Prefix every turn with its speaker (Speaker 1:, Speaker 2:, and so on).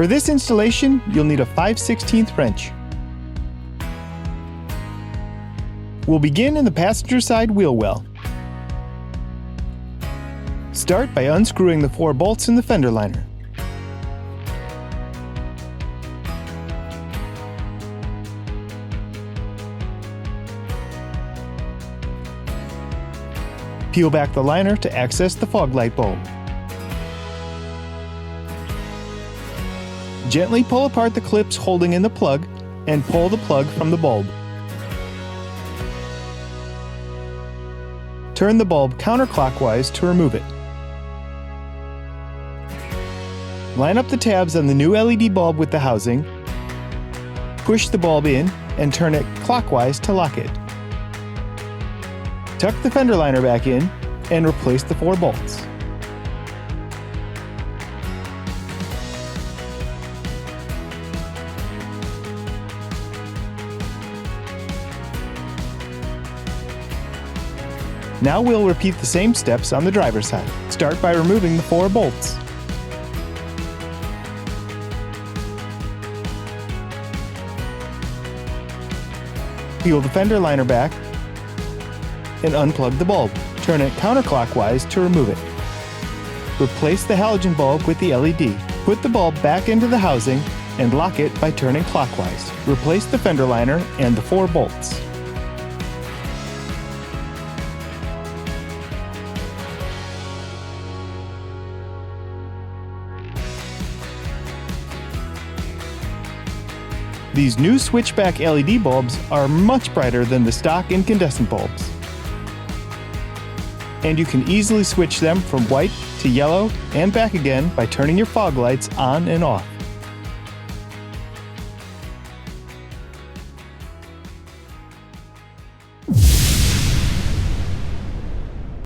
Speaker 1: For this installation, you'll need a 5/16 wrench. We'll begin in the passenger side wheel well. Start by unscrewing the 4 bolts in the fender liner. Peel back the liner to access the fog light bulb. Gently pull apart the clips holding in the plug and pull the plug from the bulb. Turn the bulb counterclockwise to remove it. Line up the tabs on the new LED bulb with the housing, push the bulb in, and turn it clockwise to lock it. Tuck the fender liner back in and replace the 4 bolts. Now we'll repeat the same steps on the driver's side. Start by removing the 4 bolts. Peel the fender liner back and unplug the bulb. Turn it counterclockwise to remove it. Replace the halogen bulb with the LED. Put the bulb back into the housing and lock it by turning clockwise. Replace the fender liner and the 4 bolts. These new switchback LED bulbs are much brighter than the stock incandescent bulbs. And you can easily switch them from white to yellow and back again by turning your fog lights on and off.